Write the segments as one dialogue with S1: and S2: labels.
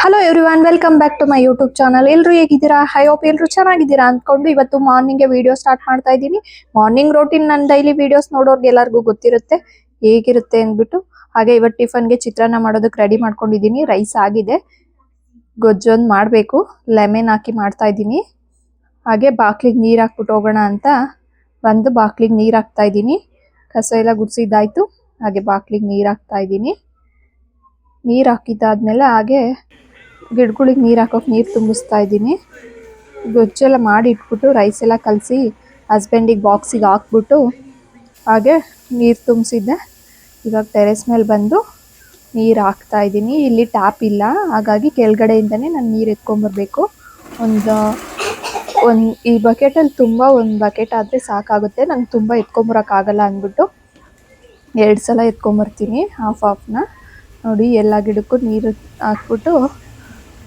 S1: Hello everyone, welcome back to my YouTube channel. ಎಲ್ಲರೂ ಹೇಗಿದ್ದೀರಾ? I hope ಎಲ್ಲರೂ ಚೆನ್ನಾಗಿದ್ದೀರಾ ಅಂದ್ಕೊಂಡು ಇವತ್ತು ಮಾರ್ನಿಂಗ್ಗೆ ವಿಡಿಯೋ ಸ್ಟಾರ್ಟ್ ಮಾಡ್ತಾ ಇದ್ದೀನಿ. ಮಾರ್ನಿಂಗ್ ರೋಟೀನ್ ನನ್ನ ಡೈಲಿ ವಿಡಿಯೋಸ್ ನೋಡೋರ್ಗೆ ಎಲ್ಲರಿಗೂ ಗೊತ್ತಿರುತ್ತೆ ಹೇಗಿರುತ್ತೆ ಅಂದ್ಬಿಟ್ಟು. ಹಾಗೆ ಇವತ್ತು ಟಿಫನ್ಗೆ ಚಿತ್ರಾನ್ನ ಮಾಡೋದಕ್ಕೆ ರೆಡಿ ಮಾಡ್ಕೊಂಡಿದ್ದೀನಿ. ರೈಸ್ ಆಗಿದೆ, ಗೊಜ್ಜೊಂದು ಮಾಡಬೇಕು, ಲೆಮನ್ ಹಾಕಿ ಮಾಡ್ತಾ ಇದ್ದೀನಿ. ಹಾಗೆ ಬಾಕ್ಲಿಗೆ ನೀರು ಹಾಕ್ಬಿಟ್ಟು ಹೋಗೋಣ ಅಂತ ಬಂದು ಬಾಕ್ಲಿಗೆ ನೀರು ಹಾಕ್ತಾ ಇದ್ದೀನಿ. ಕಸ ಎಲ್ಲ ಗುಡಿಸಿದ್ದಾಯ್ತು. ಹಾಗೆ ಬಾಕ್ಲಿಗೆ ನೀರು ಹಾಕ್ತಾ ಇದ್ದೀನಿ. ನೀರು ಹಾಕಿದ್ದಾದ್ಮೇಲೆ ಹಾಗೆ ಗಿಡಗಳಿಗೆ ನೀರು ಹಾಕೋಕೆ ನೀರು ತುಂಬಿಸ್ತಾ ಇದ್ದೀನಿ. ಗೊಜ್ಜೆಲ್ಲ ಮಾಡಿ ಇಟ್ಬಿಟ್ಟು ರೈಸ್ ಎಲ್ಲ ಕಲಸಿ ಹಸ್ಬೆಂಡಿಗೆ ಬಾಕ್ಸಿಗೆ ಹಾಕ್ಬಿಟ್ಟು ಹಾಗೆ ನೀರು ತುಂಬಿಸಿದ್ದೆ. ಇವಾಗ ಟೆರೆಸ್ ಮೇಲೆ ಬಂದು ನೀರು ಹಾಕ್ತಾ ಇದ್ದೀನಿ. ಇಲ್ಲಿ ಟ್ಯಾಪ್ ಇಲ್ಲ, ಹಾಗಾಗಿ ಕೆಳಗಡೆಯಿಂದನೇ ನಾನು ನೀರು ಎತ್ಕೊಂಬರ್ಬೇಕು. ಈ ಬಕೆಟಲ್ಲಿ ಒಂದು ಬಕೆಟ್ ಆದರೆ ಸಾಕಾಗುತ್ತೆ. ನಂಗೆ ತುಂಬ ಎತ್ಕೊಂಬರೋಕ್ಕಾಗಲ್ಲ ಅಂದ್ಬಿಟ್ಟು 2 ಸಲ ಎತ್ಕೊಂಬರ್ತೀನಿ ಹಾಫ್ನ. ನೋಡಿ ಎಲ್ಲ ಗಿಡಕ್ಕೂ ನೀರು ಹಾಕ್ಬಿಟ್ಟು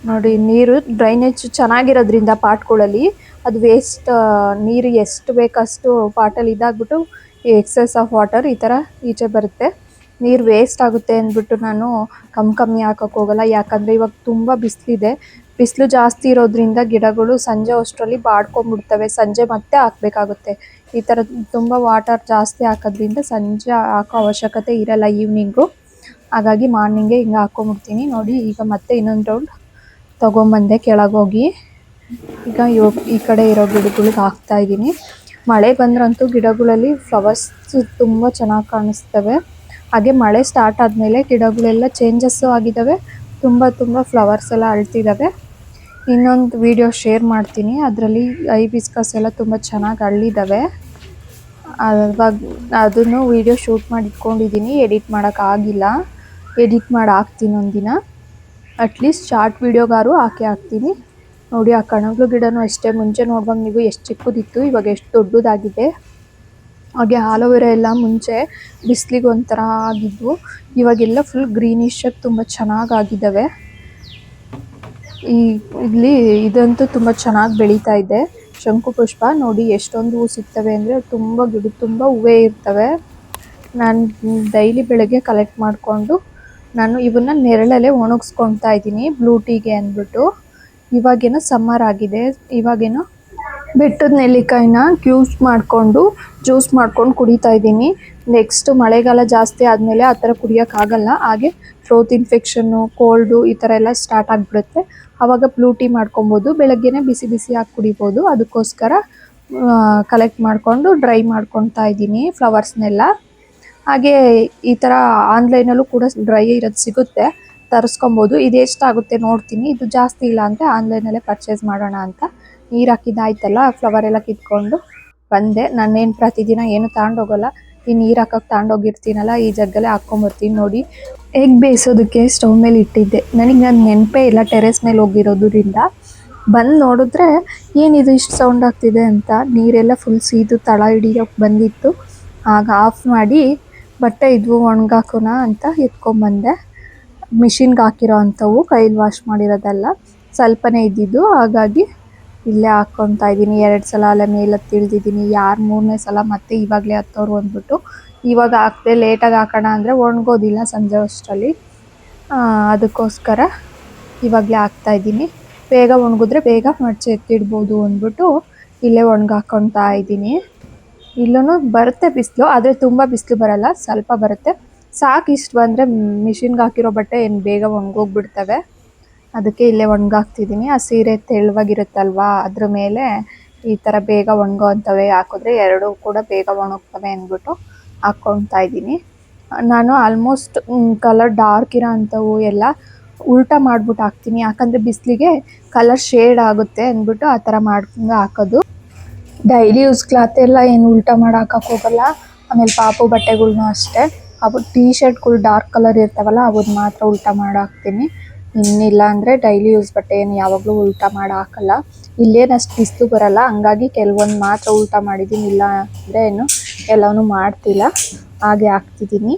S1: ನೋಡಿ, ನೀರು ಡ್ರೈನೇಜ್ ಚೆನ್ನಾಗಿರೋದ್ರಿಂದ ಪಾಟ್ಗಳಲ್ಲಿ ಅದು ವೇಸ್ಟ್ ನೀರು ಎಷ್ಟು ಬೇಕಷ್ಟು ಪಾಟಲ್ಲಿ ಇದಾಗ್ಬಿಟ್ಟು ಎಕ್ಸೆಸ್ ಆಫ್ ವಾಟರ್ ಈ ಥರ ಈಚೆ ಬರುತ್ತೆ. ನೀರು ವೇಸ್ಟ್ ಆಗುತ್ತೆ ಅಂದ್ಬಿಟ್ಟು ನಾನು ಕಮ್ಮಿ ಹಾಕೋಕ್ಕೆ ಹೋಗಲ್ಲ. ಯಾಕಂದರೆ ಇವಾಗ ತುಂಬ ಬಿಸಿಲಿದೆ. ಬಿಸಿಲು ಜಾಸ್ತಿ ಇರೋದ್ರಿಂದ ಗಿಡಗಳು ಸಂಜೆ ಅಷ್ಟರಲ್ಲಿ ಬಾಡ್ಕೊಂಡ್ಬಿಡ್ತವೆ. ಸಂಜೆ ಮತ್ತೆ ಹಾಕಬೇಕಾಗುತ್ತೆ. ಈ ಥರ ತುಂಬ ವಾಟರ್ ಜಾಸ್ತಿ ಹಾಕೋದ್ರಿಂದ ಸಂಜೆ ಹಾಕೋ ಅವಶ್ಯಕತೆ ಇರಲ್ಲ ಈವ್ನಿಂಗು. ಹಾಗಾಗಿ ಮಾರ್ನಿಂಗೇ ಹಿಂಗೆ ಹಾಕ್ಕೊಂಬಿಡ್ತೀನಿ. ನೋಡಿ, ಈಗ ಮತ್ತೆ ಇನ್ನೊಂದು ರೌಂಡ್ ತೊಗೊಂಬಂದೆ ಕೆಳಗೋಗಿ. ಈಗ ಈ ಕಡೆ ಇರೋ ಗಿಡಗಳಿಗೆ ಹಾಕ್ತಾಯಿದ್ದೀನಿ. ಮಳೆ ಬಂದ್ರಂತೂ ಗಿಡಗಳಲ್ಲಿ ಫ್ಲವರ್ಸ್ ತುಂಬ ಚೆನ್ನಾಗಿ ಕಾಣಿಸ್ತವೆ. ಹಾಗೆ ಮಳೆ ಸ್ಟಾರ್ಟ್ ಆದಮೇಲೆ ಗಿಡಗಳೆಲ್ಲ ಚೇಂಜಸ್ಸು ಆಗಿದ್ದಾವೆ. ತುಂಬ ಫ್ಲವರ್ಸ್ ಎಲ್ಲ ಅಳ್ತಿದ್ದಾವೆ. ಇನ್ನೊಂದು ವಿಡಿಯೋ ಶೇರ್ ಮಾಡ್ತೀನಿ. ಅದರಲ್ಲಿ ಐಬಿಸ್ಕಸ್ ಎಲ್ಲ ತುಂಬ ಚೆನ್ನಾಗಿ ಅರಳಿದ್ದಾವೆ. ಅವಾಗ ಅದನ್ನು ವಿಡಿಯೋ ಶೂಟ್ ಮಾಡಿ ಇಟ್ಕೊಂಡಿದ್ದೀನಿ. ಎಡಿಟ್ ಮಾಡೋಕ್ಕಾಗಿಲ್ಲ. ಎಡಿಟ್ ಮಾಡಿ ಹಾಕ್ತೀನಿ ಒಂದಿನ. ಅಟ್ಲೀಸ್ಟ್ ಶಾರ್ಟ್ ವಿಡಿಯೋಗಾರು ಹಾಕ್ತೀನಿ. ನೋಡಿ, ಆ ಕಣಗ್ಲು ಗಿಡನೂ ಅಷ್ಟೇ. ಮುಂಚೆ ನೋಡುವಾಗ ನೀವು ಎಷ್ಟು ಚಿಕ್ಕದಿತ್ತು, ಇವಾಗ ಎಷ್ಟು ದೊಡ್ಡದಾಗಿದೆ. ಹಾಗೆ ಆಲೋವೆರಾ ಎಲ್ಲ ಮುಂಚೆ ಬಿಸಿಲಿಗೆ ಒಂಥರ ಆಗಿದ್ವು, ಇವಾಗೆಲ್ಲ ಫುಲ್ ಗ್ರೀನಿಶಾಗಿ ತುಂಬ ಚೆನ್ನಾಗಾಗಿದ್ದಾವೆ. ಇಲ್ಲಿ ಇದಂತೂ ತುಂಬ ಚೆನ್ನಾಗಿ ಬೆಳೀತಾ ಇದೆ. ಶಂಕು ಪುಷ್ಪ ನೋಡಿ ಎಷ್ಟೊಂದು ಹೂ ಸಿಗ್ತವೆ ಅಂದರೆ, ತುಂಬ ಗಿಡ ತುಂಬ ಹೂವೇ ಇರ್ತವೆ. ನಾನು ಡೈಲಿ ಬೆಳಗ್ಗೆ ಕಲೆಕ್ಟ್ ಮಾಡಿಕೊಂಡು ನಾನು ಇವನ್ನ ನೆರಳಲ್ಲೇ ಒಣಗಿಸ್ಕೊಳ್ತಾ ಇದ್ದೀನಿ, ಬ್ಲೂ ಟೀಗೆ ಅಂದ್ಬಿಟ್ಟು. ಇವಾಗೇನೋ ಸಮ್ಮರ್ ಆಗಿದೆ, ಇವಾಗೇನೋ ಬೆಟ್ಟದ ನೆಲ್ಲಿಕಾಯಿನ ಜ್ಯೂಸ್ ಮಾಡ್ಕೊಂಡು ಕುಡಿತಾ ಇದ್ದೀನಿ. ನೆಕ್ಸ್ಟ್ ಮಳೆಗಾಲ ಜಾಸ್ತಿ ಆದಮೇಲೆ ಆ ಥರ ಕುಡಿಯೋಕ್ಕಾಗಲ್ಲ. ಹಾಗೆ ಥ್ರೋತ್ ಇನ್ಫೆಕ್ಷನ್ನು, ಕೋಲ್ಡು ಈ ಥರ ಎಲ್ಲ ಸ್ಟಾರ್ಟ್ ಆಗಿಬಿಡುತ್ತೆ. ಆವಾಗ ಬ್ಲೂ ಟೀ ಮಾಡ್ಕೊಬೋದು. ಬೆಳಗ್ಗೆನೇ ಬಿಸಿ ಹಾಕಿ ಕುಡಿಬೋದು. ಅದಕ್ಕೋಸ್ಕರ ಕಲೆಕ್ಟ್ ಮಾಡಿಕೊಂಡು ಡ್ರೈ ಮಾಡ್ಕೊತಾ ಇದ್ದೀನಿ ಫ್ಲವರ್ಸ್ನೆಲ್ಲ. ಹಾಗೆ ಈ ಥರ ಆನ್ಲೈನಲ್ಲೂ ಕೂಡ ಡ್ರೈ ಇರೋದು ಸಿಗುತ್ತೆ, ತರಿಸ್ಕೊಬೋದು. ಇದು ಎಷ್ಟಾಗುತ್ತೆ ನೋಡ್ತೀನಿ. ಇದು ಜಾಸ್ತಿ ಇಲ್ಲ ಅಂದರೆ ಆನ್ಲೈನಲ್ಲೇ ಪರ್ಚೇಸ್ ಮಾಡೋಣ ಅಂತ. ನೀರು ಹಾಕಿದ್ದಾಯ್ತಲ್ಲ, ಫ್ಲವರ್ ಎಲ್ಲ ಕಿತ್ಕೊಂಡು ಬಂದೆ. ನಾನೇನು ಪ್ರತಿದಿನ ಏನು ತಗೊಂಡೋಗಲ್ಲ. ಈ ನೀರು ಹಾಕೋಕ್ಕೆ ತಗೊಂಡೋಗಿರ್ತೀನಲ್ಲ, ಈ ಜಗ್ಗಲ್ಲೇ ಹಾಕ್ಕೊಂಬರ್ತೀನಿ. ನೋಡಿ, ಎಗ್ ಬೇಯಿಸೋದಕ್ಕೆ ಸ್ಟವ್ ಮೇಲೆ ಇಟ್ಟಿದ್ದೆ. ನನಗೆ ನೆನಪೇ ಇಲ್ಲ ಟೆರೆಸ್ ಮೇಲೆ ಹೋಗಿರೋದ್ರಿಂದ. ಬಂದು ನೋಡಿದ್ರೆ ಏನಿದು ಇಷ್ಟು ಸೌಂಡ್ ಆಗ್ತಿದೆ ಅಂತ. ನೀರೆಲ್ಲ ಫುಲ್ ಸೀದು ತಳ ಹಿಡಿಯೋಕ್ಕೆ ಬಂದಿತ್ತು. ಆಗ ಆಫ್ ಮಾಡಿ ಬಟ್ಟೆ ಇದ್ವು ಒಣಗಾಕೋಣ ಅಂತ ಎತ್ಕೊಂಬಂದೆ. ಮಿಷಿನ್ಗೆ ಹಾಕಿರೋ ಅಂಥವು, ಕೈಲಿ ವಾಶ್ ಮಾಡಿರೋದಲ್ಲ, ಸ್ವಲ್ಪನೇ ಇದ್ದಿದ್ದು. ಹಾಗಾಗಿ ಇಲ್ಲೇ ಹಾಕ್ಕೊತಾ ಇದ್ದೀನಿ. 2 ಸಲ ಅಲ್ಲೇ ಮೇಲೆ ತಿಳಿದಿದ್ದೀನಿ. ಯಾರು 3ನೇ ಸಲ ಮತ್ತೆ ಇವಾಗಲೇ ಹತ್ತೋರು ಅಂದ್ಬಿಟ್ಟು ಇವಾಗ ಹಾಕ್ದೆ. ಲೇಟಾಗಿ ಹಾಕೋಣ ಅಂದರೆ ಒಣಗೋದಿಲ್ಲ ಸಂಜೆ ಅಷ್ಟರಲ್ಲಿ. ಅದಕ್ಕೋಸ್ಕರ ಇವಾಗಲೇ ಹಾಕ್ತಾಯಿದ್ದೀನಿ. ಬೇಗ ಒಣಗಿದ್ರೆ ಬೇಗ ಮಡಚಿ ಎತ್ತಿಡ್ಬೋದು ಅಂದ್ಬಿಟ್ಟು ಇಲ್ಲೇ ಒಣಗಾಕೊತಾ ಇದ್ದೀನಿ. ಇಲ್ಲೂ ಬರುತ್ತೆ ಬಿಸಿಲು, ಆದರೆ ತುಂಬ ಬಿಸಿಲು ಬರಲ್ಲ, ಸ್ವಲ್ಪ ಬರುತ್ತೆ. ಸಾಕು, ಇಷ್ಟು ಬಂದರೆ ಮಿಷಿನ್ಗೆ ಹಾಕಿರೋ ಬಟ್ಟೆ ಏನು ಬೇಗ ಒಣಗೋಗ್ಬಿಡ್ತವೆ. ಅದಕ್ಕೆ ಇಲ್ಲೇ ಒಣಗಾಕ್ತಿದ್ದೀನಿ. ಆ ಸೀರೆ ತೆಳುವಾಗಿರುತ್ತಲ್ವ, ಅದ್ರ ಮೇಲೆ ಈ ಥರ ಬೇಗ ಒಣಗೋ ಅಂಥವೇ ಹಾಕಿದ್ರೆ 2 ಕೂಡ ಬೇಗ ಒಣಗ್ತವೆ ಅಂದ್ಬಿಟ್ಟು ಹಾಕ್ಕೊತಾ ಇದ್ದೀನಿ. ನಾನು ಆಲ್ಮೋಸ್ಟ್ ಕಲರ್ ಡಾರ್ಕ್ ಇರೋ ಅಂಥವು ಎಲ್ಲ ಉಲ್ಟಾ ಮಾಡಿಬಿಟ್ಟು ಹಾಕ್ತೀನಿ. ಯಾಕಂದರೆ ಬಿಸಿಲಿಗೆ ಕಲರ್ ಶೇಡ್ ಆಗುತ್ತೆ ಅಂದ್ಬಿಟ್ಟು ಆ ಥರ ಮಾಡ್ಕೊಂಡು ಹಾಕೋದು. ಡೈಲಿ ಯೂಸ್ ಕ್ಲಾತ್ ಎಲ್ಲ ಏನು ಉಲ್ಟಾ ಮಾಡಿ ಹಾಕೋಕ್ಕೆ ಹೋಗಲ್ಲ. ಆಮೇಲೆ ಪಾಪು ಬಟ್ಟೆಗಳ್ನೂ ಅಷ್ಟೇ, ಅವು ಟೀ ಶರ್ಟ್ಗಳು ಡಾರ್ಕ್ ಕಲರ್ ಇರ್ತಾವಲ್ಲ, ಅವನ್ನ ಮಾತ್ರ ಉಲ್ಟಾ ಮಾಡಿ ಹಾಕ್ತೀನಿ. ಇನ್ನಿಲ್ಲ ಅಂದರೆ ಡೈಲಿ ಯೂಸ್ ಬಟ್ಟೆ ಏನು ಯಾವಾಗಲೂ ಉಲ್ಟಾ ಮಾಡಿ ಹಾಕಲ್ಲ. ಇಲ್ಲೇನು ಅಷ್ಟು ಬಿಸಿಲು ಬರಲ್ಲ, ಹಂಗಾಗಿ ಕೆಲವೊಂದು ಮಾತ್ರ ಉಲ್ಟಾ ಮಾಡಿದ್ದೀನಿ. ಇಲ್ಲ ಅಂದರೆ ಏನು ಎಲ್ಲವೂ ಮಾಡ್ತಿಲ್ಲ, ಹಾಗೆ ಹಾಕ್ತಿದ್ದೀನಿ.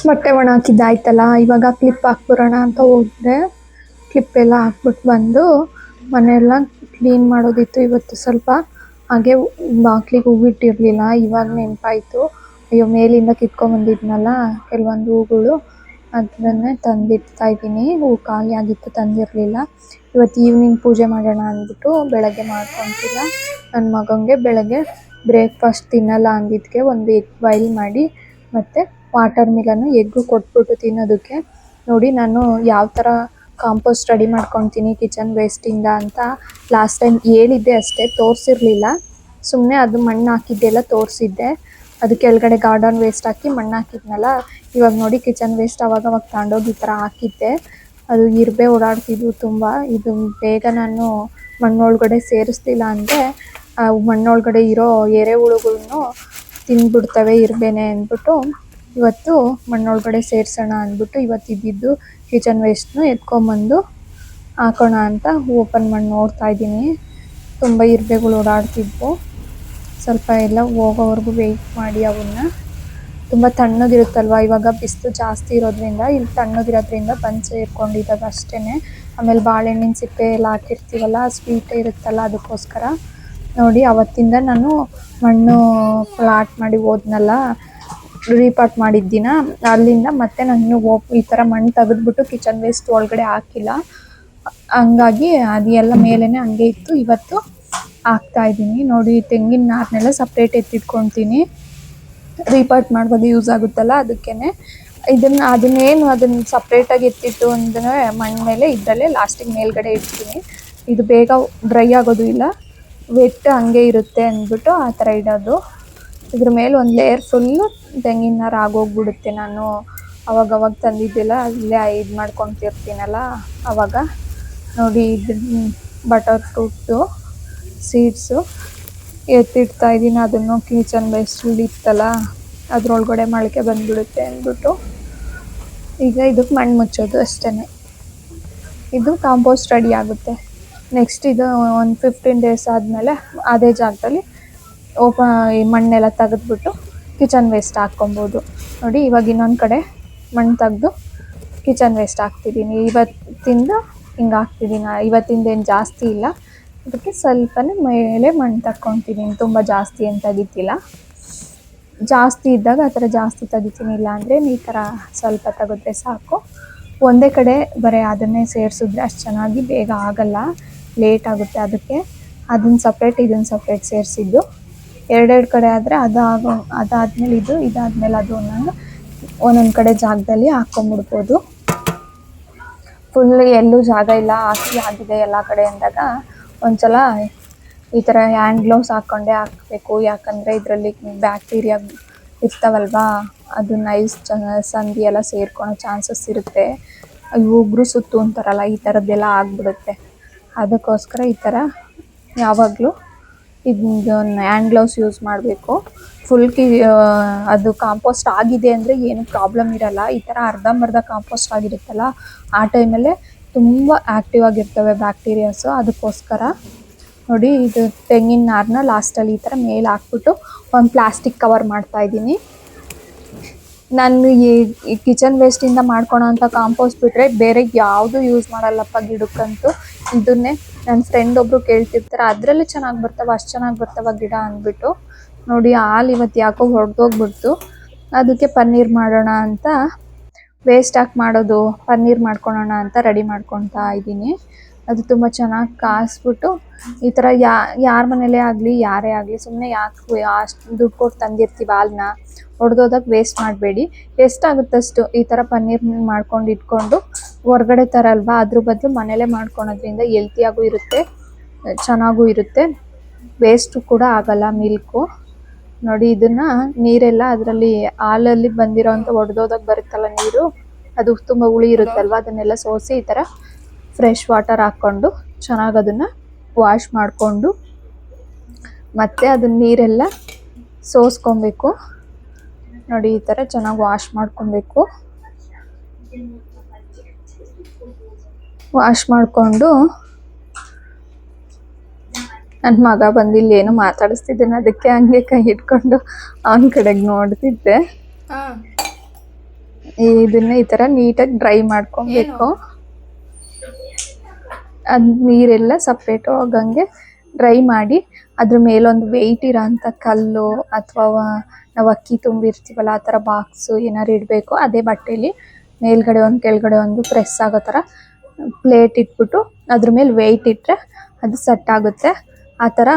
S1: ಬಟ್ಟೆ ಒಣ ಹಾಕಿದ್ದಾಯ್ತಲ್ಲ, ಇವಾಗ ಕ್ಲಿಪ್ ಹಾಕ್ಬಿಡೋಣ ಅಂತ ಹೋದ್ರೆ ಕ್ಲಿಪ್ ಎಲ್ಲ ಹಾಕ್ಬಿಟ್ಟು ಬಂದು ಮನೆಯೆಲ್ಲ ಕ್ಲೀನ್ ಮಾಡೋದಿತ್ತು. ಇವತ್ತು ಸ್ವಲ್ಪ ಹಾಗೆ ಬಾಕ್ಲಿಗೆ ಹೂವಿಟ್ಟಿರಲಿಲ್ಲ, ಇವಾಗ ನೆನಪಾಯಿತು. ಅಯ್ಯೋ, ಮೇಲಿಂದ ಕಿತ್ಕೊಂಡ್ಬಂದಿದ್ನಲ್ಲ ಕೆಲವೊಂದು ಹೂಗಳು, ಅದನ್ನೇ ತಂದಿಡ್ತಾ ಇದ್ದೀನಿ. ಹೂವು ಖಾಲಿ ಆಗಿತ್ತು, ತಂದಿರಲಿಲ್ಲ. ಇವತ್ತು ಈವ್ನಿಂಗ್ ಪೂಜೆ ಮಾಡೋಣ ಅಂದ್ಬಿಟ್ಟು ಬೆಳಗ್ಗೆ ಮಾಡ್ಕೊತಿಲ್ಲ. ನನ್ನ ಮಗನಿಗೆ ಬೆಳಗ್ಗೆ ಬ್ರೇಕ್ಫಾಸ್ಟ್ ತಿನ್ನಲ್ಲ ಅಂದಿದ್ದಕ್ಕೆ ಒಂದು ಎಗ್ ಬಾಯ್ಲ್ ಮಾಡಿ ಮತ್ತು ವಾಟರ್ ಮಿಲನ್ನು ಎಗ್ಗು ಕೊಟ್ಬಿಟ್ಟು ತಿನ್ನೋದಕ್ಕೆ. ನೋಡಿ ನಾನು ಯಾವ ಥರ ಕಾಂಪೋಸ್ಟ್ ರೆಡಿ ಮಾಡ್ಕೊತೀನಿ ಕಿಚನ್ ವೇಸ್ಟಿಂದ ಅಂತ ಲಾಸ್ಟ್ ಟೈಮ್ ಹೇಳಿದ್ದೆ ಅಷ್ಟೇ, ತೋರಿಸಿರ್ಲಿಲ್ಲ. ಸುಮ್ಮನೆ ಅದು ಮಣ್ಣು ಹಾಕಿದ್ದೆಲ್ಲ ತೋರಿಸಿದ್ದೆ. ಅದು ಕೆಳಗಡೆ ಗಾರ್ಡನ್ ವೇಸ್ಟ್ ಹಾಕಿ ಮಣ್ಣು ಹಾಕಿದ್ನಲ್ಲ. ಇವಾಗ ನೋಡಿ ಕಿಚನ್ ವೇಸ್ಟ್ ಅವಾಗವಾಗ ತಗೊಂಡೋಗಿ ಈ ಥರ ಹಾಕಿದ್ದೆ. ಅದು ಇರ್ಬೆ ಓಡಾಡ್ತಿದ್ವು ತುಂಬ. ಇದು ಬೇಗ ನಾನು ಮಣ್ಣೊಳಗಡೆ ಸೇರಿಸ್ಲಿಲ್ಲ ಅಂದರೆ ಮಣ್ಣೊಳಗಡೆ ಇರೋ ಎರೆಹುಳುಗಳನ್ನು ತಿಂದ್ಬಿಡ್ತವೆ ಇರ್ಬೇನೆ ಅಂದ್ಬಿಟ್ಟು ಇವತ್ತು ಮಣ್ಣೊಳಗಡೆ ಸೇರಿಸೋಣ ಅಂದ್ಬಿಟ್ಟು ಇವತ್ತು ಇದ್ದಿದ್ದು ಕಿಚನ್ ವೇಸ್ಟ್ನು ಎತ್ಕೊಂಬಂದು ಹಾಕೋಣ ಅಂತ ಓಪನ್ ಮಾಡಿ ನೋಡ್ತಾ ಇದ್ದೀನಿ. ತುಂಬ ಇರ್ಬೆಗಳು ಓಡಾಡ್ತಿದ್ವು. ಸ್ವಲ್ಪ ಎಲ್ಲ ಹೋಗೋವರೆಗೂ ವೆಯ್ಟ್ ಮಾಡಿ ಅವನ್ನ. ತುಂಬ ತಣ್ಣಗಿರುತ್ತಲ್ವ, ಇವಾಗ ಬಿಸಿಲು ಜಾಸ್ತಿ ಇರೋದ್ರಿಂದ ಇಲ್ಲಿ ತಣ್ಣಗಿರೋದ್ರಿಂದ ಬಂದು ಸೇರ್ಕೊಂಡಿದ್ದಾಗ ಅಷ್ಟೇ. ಆಮೇಲೆ ಬಾಳೆಹಣ್ಣಿನ ಸಿಪ್ಪೆ ಎಲ್ಲ ಹಾಕಿರ್ತೀವಲ್ಲ, ಸ್ವೀಟ್ ಇರುತ್ತಲ್ಲ, ಅದಕ್ಕೋಸ್ಕರ. ನೋಡಿ ಅವತ್ತಿಂದ ನಾನು ಮಣ್ಣು ಪ್ಲಾಟ್ ಮಾಡಿ ಹೋದ್ನಲ್ಲ, ರೀಪಾಟ್ ಮಾಡಿದ್ದಿನ, ಅಲ್ಲಿಂದ ಮತ್ತೆ ನಾನು ಈ ಥರ ಮಣ್ಣು ತೆಗೆದ್ಬಿಟ್ಟು ಕಿಚನ್ ವೇಸ್ಟ್ ಒಳಗಡೆ ಹಾಕಿಲ್ಲ. ಹಂಗಾಗಿ ಅದು ಎಲ್ಲ ಮೇಲೇ ಹಂಗೆ ಇತ್ತು. ಇವತ್ತು ಹಾಕ್ತಾ ಇದ್ದೀನಿ. ನೋಡಿ ತೆಂಗಿನ ನಾರನ್ನೆಲ್ಲ ಸಪ್ರೇಟ್ ಎತ್ತಿಟ್ಕೊತೀನಿ, ರೀಪಾಟ್ ಮಾಡುವಾಗ ಯೂಸ್ ಆಗುತ್ತಲ್ಲ ಅದಕ್ಕೇ. ಅದನ್ನು ಸಪ್ರೇಟಾಗಿ ಎತ್ತಿಟ್ಟು ಅಂದರೆ ಮಣ್ಣು ಮೇಲೆ ಇದರಲ್ಲೇ ಲಾಸ್ಟಿಗೆ ಮೇಲ್ಗಡೆ ಇಡ್ತೀನಿ. ಇದು ಬೇಗ ಡ್ರೈ ಆಗೋದು ಇಲ್ಲ, ವೆಟ್ ಹಂಗೆ ಇರುತ್ತೆ ಅಂದ್ಬಿಟ್ಟು ಆ ಥರ ಇಡೋದು. ಇದ್ರ ಮೇಲೆ ಒಂದು ಲೇಯರ್ ಫುಲ್ಲು ತೆಂಗಿನ ನಾರು ಆಗೋಗ್ಬಿಡುತ್ತೆ. ನಾನು ಅವಾಗವಾಗ ತಂದಿದ್ದೆಲ್ಲ ಅಲ್ಲೇ ಇದು ಮಾಡ್ಕೊತಿರ್ತೀನಲ್ಲ ಆವಾಗ. ನೋಡಿ ಇದು ಬಟರ್ ಫ್ರೂಟ್ದು ಸೀಡ್ಸು ಎತ್ತಿಡ್ತಾ ಇದ್ದೀನಿ. ಅದನ್ನು ಕಿಚನ್ ವೇಸ್ಟಲ್ಲಿ ಇತ್ತಲ್ಲ ಅದ್ರೊಳಗಡೆ ಮೊಳಕೆ ಬಂದುಬಿಡುತ್ತೆ ಅಂದ್ಬಿಟ್ಟು ಈಗ ಇದಕ್ಕೆ ಮಣ್ಣು ಮುಚ್ಚೋದು ಅಷ್ಟೇ. ಇದು ಕಾಂಪೋಸ್ಟ್ ರೆಡಿ ಆಗುತ್ತೆ. ನೆಕ್ಸ್ಟ್ ಇದು ಒಂದು 15 days ಆದಮೇಲೆ ಅದೇ ಜಾಗದಲ್ಲಿ ಮಣ್ಣೆಲ್ಲ ತೆಗೆದ್ಬಿಟ್ಟು ಕಿಚನ್ ವೇಸ್ಟ್ ಹಾಕ್ಕೊಬೋದು. ನೋಡಿ ಇವಾಗ ಇನ್ನೊಂದು ಕಡೆ ಮಣ್ಣು ತೆಗೆದು ಕಿಚನ್ ವೇಸ್ಟ್ ಹಾಕ್ತಿದ್ದೀನಿ. ಇವತ್ತಿಂದ ಹಿಂಗೆ ಹಾಕ್ತಿದ್ದೀನಿ. ಇವತ್ತಿಂದೇನು ಜಾಸ್ತಿ ಇಲ್ಲ, ಅದಕ್ಕೆ ಸ್ವಲ್ಪನೇ ಮೇಲೆ ಮಣ್ಣು ತಕ್ಕೊತಿದ್ದೀನಿ. ತುಂಬ ಜಾಸ್ತಿ ಏನು ತೆಗಿತಿಲ್ಲ. ಜಾಸ್ತಿ ಇದ್ದಾಗ ಆ ಥರ ಜಾಸ್ತಿ ತೆಗಿತೀನಿ, ಇಲ್ಲ ಅಂದರೆ ಈ ಥರ ಸ್ವಲ್ಪ ತೆಗೆದ್ರೆ ಸಾಕು. ಒಂದೇ ಕಡೆ ಬರೀ ಅದನ್ನೇ ಸೇರಿಸಿದ್ರೆ ಅಷ್ಟು ಚೆನ್ನಾಗಿ ಬೇಗ ಆಗಲ್ಲ, ಲೇಟ್ ಆಗುತ್ತೆ. ಅದಕ್ಕೆ ಅದನ್ನು ಸಪ್ರೇಟ್ ಇದನ್ನು ಸಪ್ರೇಟ್ ಸೇರಿಸಿದ್ದು. ಎರಡೆರಡು ಕಡೆ ಆದರೆ ಅದಾದಮೇಲೆ ಇದಾದಮೇಲೆ ಅದು ಒಂದೊಂದು ಕಡೆ ಜಾಗದಲ್ಲಿ ಹಾಕ್ಕೊಂಬಿಡ್ಬೋದು. ಫುಲ್ ಎಲ್ಲೂ ಜಾಗ ಇಲ್ಲ, ಹಾಕಿ ಆಗಿದೆ ಎಲ್ಲ ಕಡೆ ಅಂದಾಗ ಒಂದ್ಸಲ ಈ ಥರ ಹ್ಯಾಂಡ್ ಗ್ಲೌಸ್ ಹಾಕ್ಕೊಂಡೇ ಹಾಕಬೇಕು. ಯಾಕಂದರೆ ಇದರಲ್ಲಿ ಬ್ಯಾಕ್ಟೀರಿಯಾ ಇರ್ತಾವಲ್ವಾ, ಅದು ನೈಸ್ ಸಂದಿ ಎಲ್ಲ ಸೇರ್ಕೊಳೋ ಚಾನ್ಸಸ್ ಇರುತ್ತೆ. ಉಗುರು ಸುತ್ತು ಅಂತಾರಲ್ಲ, ಈ ಥರದ್ದೆಲ್ಲ ಆಗಿಬಿಡುತ್ತೆ. ಅದಕ್ಕೋಸ್ಕರ ಈ ಥರ ಯಾವಾಗಲೂ ಇದನ್ನ ಹ್ಯಾಂಡ್ ಗ್ಲೌಸ್ ಯೂಸ್ ಮಾಡಬೇಕು. ಅದು ಕಾಂಪೋಸ್ಟ್ ಆಗಿದೆ ಅಂದರೆ ಏನು ಪ್ರಾಬ್ಲಮ್ ಇರಲ್ಲ. ಈ ಥರ ಅರ್ಧಂಬರ್ಧ ಕಾಂಪೋಸ್ಟ್ ಆಗಿರುತ್ತಲ್ಲ, ಆ ಟೈಮಲ್ಲೇ ತುಂಬ ಆ್ಯಕ್ಟಿವ್ ಆಗಿರ್ತವೆ ಬ್ಯಾಕ್ಟೀರಿಯಾಸು. ಅದಕ್ಕೋಸ್ಕರ ನೋಡಿ ಇದು ತೆಂಗಿನ ನಾರನ್ನ ಲಾಸ್ಟಲ್ಲಿ ಈ ಥರ ಮೇಲೆ ಹಾಕ್ಬಿಟ್ಟು ಒಂದು ಪ್ಲಾಸ್ಟಿಕ್ ಕವರ್ ಮಾಡ್ತಾಯಿದ್ದೀನಿ. ನಾನು ಈ ಕಿಚನ್ ವೇಸ್ಟಿಂದ ಮಾಡ್ಕೊಳೋ ಅಂಥ ಕಾಂಪೋಸ್ಟ್ ಬಿಟ್ಟರೆ ಬೇರೆ ಯಾವುದೂ ಯೂಸ್ ಮಾಡಲ್ಲಪ್ಪ ಗಿಡಕ್ಕಂತೂ. ಇದನ್ನೇ ನನ್ನ ಫ್ರೆಂಡ್ ಒಬ್ಬರು ಕೇಳ್ತಿರ್ತಾರೆ, ಅದರಲ್ಲಿ ಚೆನ್ನಾಗಿ ಬರ್ತಾವೆ, ಅಷ್ಟು ಚೆನ್ನಾಗಿ ಬರ್ತಾವೆ ಗಿಡ ಅಂದ್ಬಿಟ್ಟು. ನೋಡಿ ಹಾಲು ಇವತ್ತು ಯಾಕೋ ಹೊಡೆದೋಗ್ಬಿಡ್ತು. ಅದಕ್ಕೆ ಪನ್ನೀರ್ ಮಾಡೋಣ ಅಂತ, ವೇಸ್ಟ್ ಹಾಕಿ ಮಾಡೋದು ಪನ್ನೀರ್ ಮಾಡ್ಕೊಳೋಣ ಅಂತ ರೆಡಿ ಮಾಡ್ಕೊತಾ ಇದ್ದೀನಿ. ಅದು ತುಂಬ ಚೆನ್ನಾಗಿ ಕಾಯಿಸ್ಬಿಟ್ಟು ಈ ಥರ ಯಾರ ಮನೇಲೇ ಆಗಲಿ ಯಾರೇ ಆಗಲಿ ಸುಮ್ಮನೆ ಯಾಕೆ ಅಷ್ಟು ದುಡ್ಡು ಕೊಟ್ಟು ತಂದಿರ್ತೀವಿ ಹಾಲನ್ನ, ಹೊಡೆದೋದಾಗ ವೇಸ್ಟ್ ಮಾಡಬೇಡಿ. ಎಷ್ಟಾಗುತ್ತಷ್ಟು ಈ ಥರ ಪನ್ನೀರ್ ಮಾಡ್ಕೊಂಡು ಇಟ್ಕೊಂಡು ಹೊರಗಡೆ ತರಲ್ವಾ, ಅದ್ರ ಬದಲು ಮನೇಲೇ ಮಾಡ್ಕೊಳೋದ್ರಿಂದ ಹೆಲ್ತಿಯಾಗೂ ಇರುತ್ತೆ, ಚೆನ್ನಾಗೂ ಇರುತ್ತೆ, ವೇಸ್ಟು ಕೂಡ ಆಗಲ್ಲ ಮಿಲ್ಕು. ನೋಡಿ ಇದನ್ನು ನೀರೆಲ್ಲ ಅದರಲ್ಲಿ ಹಾಲಲ್ಲಿ ಬಂದಿರೋಂಥ ಹೊಡೆದೋದಾಗ ಬರುತ್ತಲ್ಲ ನೀರು, ಅದು ತುಂಬ ಹುಳಿ ಇರುತ್ತಲ್ವ, ಅದನ್ನೆಲ್ಲ ಸೋಸಿ ಈ ಥರ ಫ್ರೆಶ್ ವಾಟರ್ ಹಾಕ್ಕೊಂಡು ಚೆನ್ನಾಗಿ ಅದನ್ನು ವಾಶ್ ಮಾಡಿಕೊಂಡು ಮತ್ತೆ ಅದನ್ನ ನೀರೆಲ್ಲ ಸೋಸ್ಕೊಬೇಕು. ನೋಡಿ ಈ ಥರ ಚೆನ್ನಾಗಿ ವಾಶ್ ಮಾಡ್ಕೊಬೇಕು. ವಾಶ್ ಮಾಡಿಕೊಂಡು ನನ್ನ ಮಗ ಬಂದು ಇಲ್ಲಿ ಏನೋ ಮಾತಾಡಿಸ್ತಿದ್ದೇನೆ, ಅದಕ್ಕೆ ಹಂಗೆ ಕೈ ಇಟ್ಕೊಂಡು ಅವನ ಕಡೆಗೆ ನೋಡ್ತಿದ್ದೆ. ಇದನ್ನ ಈ ತರ ನೀಟಾಗಿ ಡ್ರೈ ಮಾಡ್ಕೊಬೇಕು. ಅದು ನೀರೆಲ್ಲ ಸಪ್ರೇಟು ಆಗಂಗೆ ಡ್ರೈ ಮಾಡಿ ಅದ್ರ ಮೇಲೊಂದು ವೆಯ್ಟ್ ಇರೋ ಅಂಥ ಕಲ್ಲು ಅಥವಾ ನಾವು ಅಕ್ಕಿ ತುಂಬಿರ್ತೀವಲ್ಲ ಆ ಥರ ಬಾಕ್ಸು ಏನಾರು ಇಡಬೇಕು. ಅದೇ ಬಟ್ಟೆಯಲ್ಲಿ ಮೇಲ್ಗಡೆ ಒಂದು ಕೆಳಗಡೆ ಒಂದು ಪ್ರೆಸ್ ಆಗೋ ಥರ ಪ್ಲೇಟ್ ಇಟ್ಬಿಟ್ಟು ಅದ್ರ ಮೇಲೆ ವೆಯ್ಟ್ ಇಟ್ಟರೆ ಅದು ಸೆಟ್ ಆಗುತ್ತೆ. ಆ ಥರ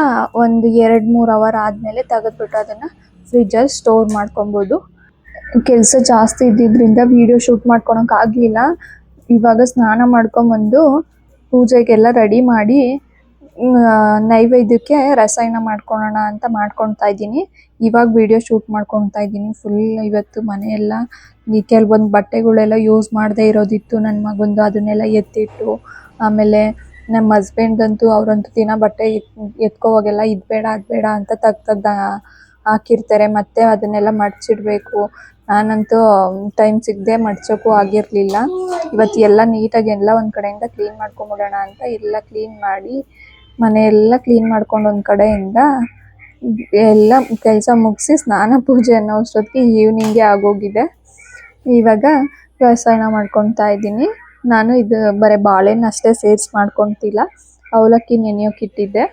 S1: ಒಂದು 2-3 ಅವರ್ ಆದಮೇಲೆ ತೆಗೆದ್ಬಿಟ್ಟು ಅದನ್ನು ಫ್ರಿಜ್ಜಲ್ಲಿ ಸ್ಟೋರ್ ಮಾಡ್ಕೊಬೋದು. ಕೆಲಸ ಜಾಸ್ತಿ ಇದ್ದಿದ್ದರಿಂದ ವೀಡಿಯೋ ಶೂಟ್ ಮಾಡ್ಕೊಳಕ್ಕೆ ಆಗಲಿಲ್ಲ. ಇವಾಗ ಸ್ನಾನ ಮಾಡ್ಕೊಂಬಂದು ಪೂಜೆಗೆಲ್ಲ ರೆಡಿ ಮಾಡಿ ನೈವೇದ್ಯಕ್ಕೆ ರಸಾಯನ ಮಾಡ್ಕೊಳ್ಳೋಣ ಅಂತ ಮಾಡ್ಕೊಳ್ತಾ ಇದ್ದೀನಿ. ಇವಾಗ ವಿಡಿಯೋ ಶೂಟ್ ಮಾಡ್ಕೊಳ್ತಾ ಇದ್ದೀನಿ. ಫುಲ್ ಇವತ್ತು ಮನೆಯೆಲ್ಲ ಕೆಲವೊಂದು ಬಟ್ಟೆಗಳೆಲ್ಲ ಯೂಸ್ ಮಾಡದೇ ಇರೋದಿತ್ತು ನನ್ನ ಮಗಂದು, ಅದನ್ನೆಲ್ಲ ಎತ್ತಿಟ್ಟು, ಆಮೇಲೆ ನಮ್ಮ ಹಸ್ಬೆಂಡ್ದಂತೂ ಅವರಂತೂ ದಿನ ಬಟ್ಟೆ ಎತ್ಕೋವಾಗೆಲ್ಲ ಇದು ಬೇಡ ಅದು ಬೇಡ ಅಂತ ತೆಗ್ದು ಹಾಕಿರ್ತಾರೆ. ಮತ್ತೆ ಅದನ್ನೆಲ್ಲ ಮಡಚಿಡಬೇಕು. ನಾನಂತೂ ಟೈಮ್ ಸಿಗದೆ ಮಡ್ಚೋಕ್ಕೂ ಆಗಿರಲಿಲ್ಲ. ಇವತ್ತು ಎಲ್ಲ ನೀಟಾಗಿ ಎಲ್ಲ ಒಂದು ಕಡೆಯಿಂದ ಕ್ಲೀನ್ ಮಾಡ್ಕೊಂಬಿಡೋಣ ಅಂತ ಎಲ್ಲ ಕ್ಲೀನ್ ಮಾಡಿ ಮನೆಯೆಲ್ಲ ಕ್ಲೀನ್ ಮಾಡ್ಕೊಂಡು ಒಂದು ಕಡೆಯಿಂದ ಎಲ್ಲ ಕೆಲಸ ಮುಗಿಸಿ ಸ್ನಾನ ಪೂಜೆ ಅನ್ನೋ ಅಷ್ಟೊತ್ತಿಗೆ ಈವ್ನಿಂಗೇ ಆಗೋಗಿದೆ. ಇವಾಗ ರಸಾಯನ ಮಾಡ್ಕೊತಾ ಇದ್ದೀನಿ. ನಾನು ಇದು ಬರೀ ಬಾಳೆಹಣ್ಣು ಅಷ್ಟೇ ಸೇರಿಸಿ ಮಾಡ್ಕೊತಿಲ್ಲ. ಅವಲಕ್ಕಿ ನೆನೆಯೋಕೆ ಇಟ್ಟಿದ್ದೆ,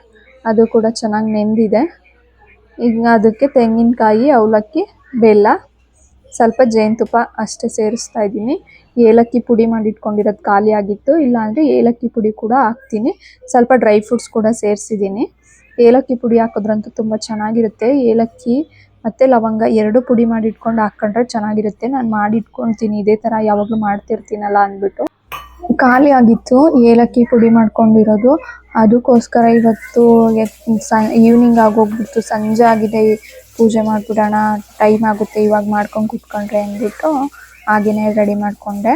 S1: ಅದು ಕೂಡ ಚೆನ್ನಾಗಿ ನೆಂದಿದೆ. ಈಗ ಅದಕ್ಕೆ ತೆಂಗಿನಕಾಯಿ, ಅವಲಕ್ಕಿ, ಬೆಲ್ಲ, ಸ್ವಲ್ಪ ಜೇನುತುಪ್ಪ ಅಷ್ಟೇ ಸೇರಿಸ್ತಾ ಇದ್ದೀನಿ. ಏಲಕ್ಕಿ ಪುಡಿ ಮಾಡಿಟ್ಕೊಂಡಿರೋದು ಖಾಲಿ ಆಗಿತ್ತು, ಇಲ್ಲಾಂದರೆ ಏಲಕ್ಕಿ ಪುಡಿ ಕೂಡ ಹಾಕ್ತೀನಿ. ಸ್ವಲ್ಪ ಡ್ರೈ ಫ್ರೂಟ್ಸ್ ಕೂಡ ಸೇರಿಸಿದ್ದೀನಿ. ಏಲಕ್ಕಿ ಪುಡಿ ಹಾಕಿದ್ರಂತೂ ತುಂಬ ಚೆನ್ನಾಗಿರುತ್ತೆ. ಏಲಕ್ಕಿ ಮತ್ತು ಲವಂಗ 2 ಪುಡಿ ಮಾಡಿಟ್ಕೊಂಡು ಹಾಕ್ಕೊಂಡ್ರೆ ಚೆನ್ನಾಗಿರುತ್ತೆ. ನಾನು ಮಾಡಿಟ್ಕೊಳ್ತೀನಿ, ಇದೇ ಥರ ಯಾವಾಗಲೂ ಮಾಡ್ತಿರ್ತೀನಲ್ಲ ಅಂದ್ಬಿಟ್ಟು. ಖಾಲಿ ಆಗಿತ್ತು ಏಲಕ್ಕಿ ಪುಡಿ ಮಾಡ್ಕೊಂಡಿರೋದು, ಅದಕ್ಕೋಸ್ಕರ ಇವತ್ತು ಈವ್ನಿಂಗ್ ಆಗೋಗ್ಬಿಡ್ತು, ಸಂಜೆ ಆಗಿದೆ, ಪೂಜೆ ಮಾಡಿಬಿಡೋಣ, ಟೈಮ್ ಆಗುತ್ತೆ ಇವಾಗ ಮಾಡ್ಕೊಂಡು ಕೂತ್ಕೊಂಡ್ರೆ ಅಂದ್ಬಿಟ್ಟು ಹಾಗೆಯೇ ರೆಡಿ ಮಾಡಿಕೊಂಡೆ.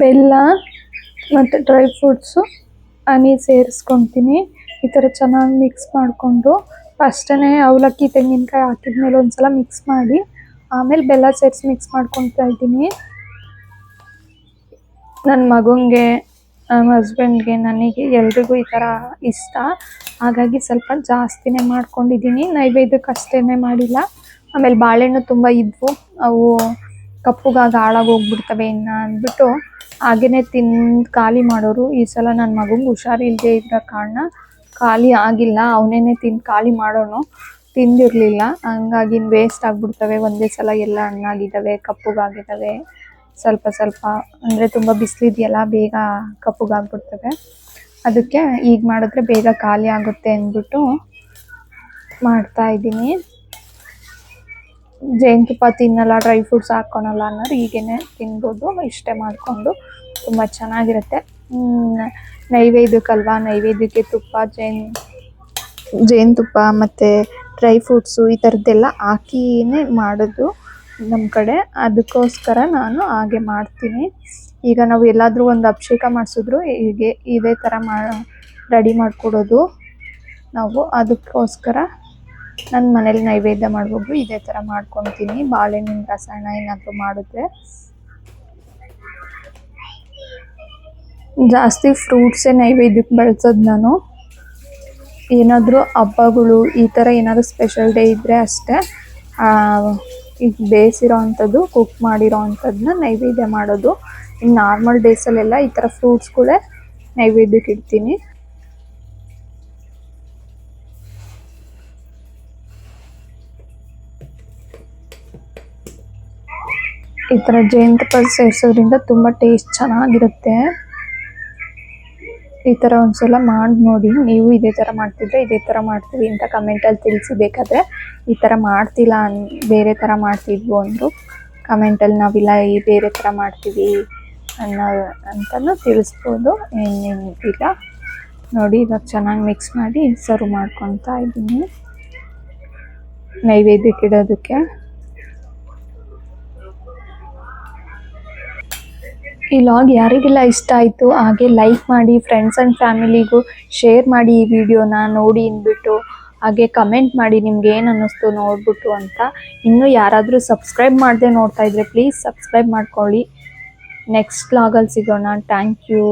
S1: ಬೆಲ್ಲ ಮತ್ತು ಡ್ರೈ ಫ್ರೂಟ್ಸು ಹನಿ ಸೇರಿಸ್ಕೊತೀನಿ. ಈ ಥರ ಚೆನ್ನಾಗಿ ಮಿಕ್ಸ್ ಮಾಡಿಕೊಂಡು ಫಸ್ಟೇ ಅವಲಕ್ಕಿ ತೆಂಗಿನಕಾಯಿ ಹಾಕಿದ್ಮೇಲೆ ಒಂದು ಸಲ ಮಿಕ್ಸ್ ಮಾಡಿ ಆಮೇಲೆ ಬೆಲ್ಲ ಸೇರಿಸಿ ಮಿಕ್ಸ್ ಮಾಡ್ಕೊತಾ ಇದ್ದೀನಿ. ನನ್ನ ಮಗನಿಗೆ, ನಮ್ಮ ಹಸ್ಬೆಂಡ್ಗೆ, ನನಗೆ ಎಲ್ರಿಗೂ ಈ ಥರ ಇಷ್ಟ. ಹಾಗಾಗಿ ಸ್ವಲ್ಪ ಜಾಸ್ತಿನೇ ಮಾಡ್ಕೊಂಡಿದ್ದೀನಿ. ನೈವೇದ್ಯಕ್ಕೆ ಅಷ್ಟೇ ಮಾಡಿಲ್ಲ. ಆಮೇಲೆ ಬಾಳೆಹಣ್ಣು ತುಂಬ ಇದ್ವು, ಅವು ಕಪ್ಪುಗಾಗಿ ಹಾಳಾಗೋಗ್ಬಿಡ್ತವೆ ಇನ್ನು ಅಂದ್ಬಿಟ್ಟು ಹಾಗೇ ತಿಂದು ಖಾಲಿ ಮಾಡೋರು. ಈ ಸಲ ನನ್ನ ಮಗಂಗೆ ಹುಷಾರಿಲ್ಲದೆ ಇದ್ದ ಕಾರಣ ಖಾಲಿ ಆಗಿಲ್ಲ, ಅವನೇನೆ ತಿಂದು ಖಾಲಿ ಮಾಡೋನು, ತಿಂದಿರಲಿಲ್ಲ. ಹಂಗಾಗಿ ವೇಸ್ಟ್ ಆಗಿಬಿಡ್ತವೆ. ಒಂದೇ ಸಲ ಎಲ್ಲ ಹಣ್ಣಾಗಿದ್ದಾವೆ, ಕಪ್ಪುಗಾಗಿದ್ದಾವೆ. ಸ್ವಲ್ಪ ಸ್ವಲ್ಪ ಅಂದರೆ ತುಂಬ ಬಿಸಿಲಿದೆಯಲ್ಲ, ಬೇಗ ಕಪ್ಪುಗಾಗ್ಬಿಡ್ತವೆ. ಅದಕ್ಕೆ ಈಗ ಮಾಡಿದ್ರೆ ಬೇಗ ಖಾಲಿ ಆಗುತ್ತೆ ಅಂದ್ಬಿಟ್ಟು ಮಾಡ್ತಾಯಿದ್ದೀನಿ. ಜೇನುತುಪ್ಪ ತಿನ್ನಲ್ಲ, ಡ್ರೈ ಫ್ರೂಟ್ಸ್ ಹಾಕ್ಕೊಳಲ್ಲ ಅನ್ನೋರು ಹೀಗೇ ತಿನ್ಬೋದು. ಇಷ್ಟೇ ಮಾಡಿಕೊಂಡು ತುಂಬ ಚೆನ್ನಾಗಿರುತ್ತೆ. ನೈವೇದ್ಯಕ್ಕಲ್ವಾ, ನೈವೇದ್ಯಕ್ಕೆ ತುಪ್ಪ, ಜೇನುತುಪ್ಪ ಮತ್ತು ಡ್ರೈ ಫ್ರೂಟ್ಸು ಈ ಥರದ್ದೆಲ್ಲ ಹಾಕಿಯೇ ಮಾಡೋದು ನಮ್ಮ ಕಡೆ. ಅದಕ್ಕೋಸ್ಕರ ನಾನು ಹಾಗೆ ಮಾಡ್ತೀನಿ. ಈಗ ನಾವು ಎಲ್ಲಾದರೂ ಒಂದು ಅಭಿಷೇಕ ಮಾಡಿಸಿದ್ರು ಹೀಗೆ ಇದೇ ಥರ ರೆಡಿ ಮಾಡಿಕೊಡೋದು ನಾವು. ಅದಕ್ಕೋಸ್ಕರ ನನ್ನ ಮನೇಲಿ ನೈವೇದ್ಯ ಮಾಡುವಾಗಲೂ ಇದೇ ಥರ ಮಾಡ್ಕೊತೀನಿ. ಬಾಳೆಹಣ್ಣಿನ ರಸಾಯನ ಏನಾದರೂ ಮಾಡಿದ್ರೆ ಜಾಸ್ತಿ ಫ್ರೂಟ್ಸೇ ನೈವೇದ್ಯಕ್ಕೆ ಬಳಸೋದು ನಾನು. ಏನಾದರೂ ಹಬ್ಬಗಳು ಈ ಥರ ಏನಾದರೂ ಸ್ಪೆಷಲ್ ಡೇ ಇದ್ದರೆ ಅಷ್ಟೇ ಈಗ ಬೇಯಿಸಿರೋ ಅಂಥದ್ದು, ಕುಕ್ ಮಾಡಿರೋ ಅಂಥದ್ದನ್ನ ನೈವೇದ್ಯ ಮಾಡೋದು. ಇನ್ನು ನಾರ್ಮಲ್ ಡೇಸಲ್ಲೆಲ್ಲ ಈ ಥರ ಫ್ರೂಟ್ಸ್ಗಳೇ ನೈವೇದ್ಯಕ್ಕೆ ಇಡ್ತೀನಿ. ಈ ಥರ ಜೇನುತುಪ್ಪ ಸೇರಿಸೋದ್ರಿಂದ ತುಂಬ ಟೇಸ್ಟ್ ಚೆನ್ನಾಗಿರುತ್ತೆ. ಈ ಥರ ಒಂದ್ಸಲ ಮಾಡಿ ನೋಡಿ. ನೀವು ಇದೇ ಥರ ಮಾಡ್ತಿದ್ರೆ ಇದೇ ಥರ ಮಾಡ್ತೀವಿ ಅಂತ ಕಮೆಂಟಲ್ಲಿ ತಿಳಿಸಿ. ಬೇಕಾದರೆ ಈ ಥರ ಮಾಡ್ತಿಲ್ಲ ಬೇರೆ ಥರ ಮಾಡ್ತಿದ್ವು ಅಂದರು ಕಮೆಂಟಲ್ಲಿ ನಾವಿಲ್ಲ ಈ ಬೇರೆ ಥರ ಮಾಡ್ತೀವಿ ಅಂತಲೂ ತಿಳಿಸ್ಬೋದು. ಏನಿಲ್ಲ ನೋಡಿ, ಇವಾಗ ಚೆನ್ನಾಗಿ ಮಿಕ್ಸ್ ಮಾಡಿ ಸರ್ವ್ ಮಾಡ್ಕೊತಾ ಇದ್ದೀನಿ ನೈವೇದ್ಯಕ್ಕೆ ಇಡೋದಕ್ಕೆ. ಈ ಲಾಗ್ ಯಾರಿಗೆಲ್ಲ ಇಷ್ಟ ಆಯಿತು ಹಾಗೆ ಲೈಕ್ ಮಾಡಿ, ಫ್ರೆಂಡ್ಸ್ ಆ್ಯಂಡ್ ಫ್ಯಾಮಿಲಿಗೂ ಶೇರ್ ಮಾಡಿ ಈ ವಿಡಿಯೋನ ನೋಡಿ ಅಂದ್ಬಿಟ್ಟು. ಹಾಗೆ ಕಮೆಂಟ್ ಮಾಡಿ ನಿಮ್ಗೆ ಏನು ಅನ್ನಿಸ್ತು ನೋಡ್ಬಿಟ್ಟು ಅಂತ. ಇನ್ನೂ ಯಾರಾದರೂ ಸಬ್ಸ್ಕ್ರೈಬ್ ಮಾಡದೆ ನೋಡ್ತಾ ಇದ್ರೆ ಪ್ಲೀಸ್ ಸಬ್ಸ್ಕ್ರೈಬ್ ಮಾಡ್ಕೊಳ್ಳಿ. ನೆಕ್ಸ್ಟ್ ಲಾಗಲ್ಲಿ ಸಿಗೋಣ. Thank you.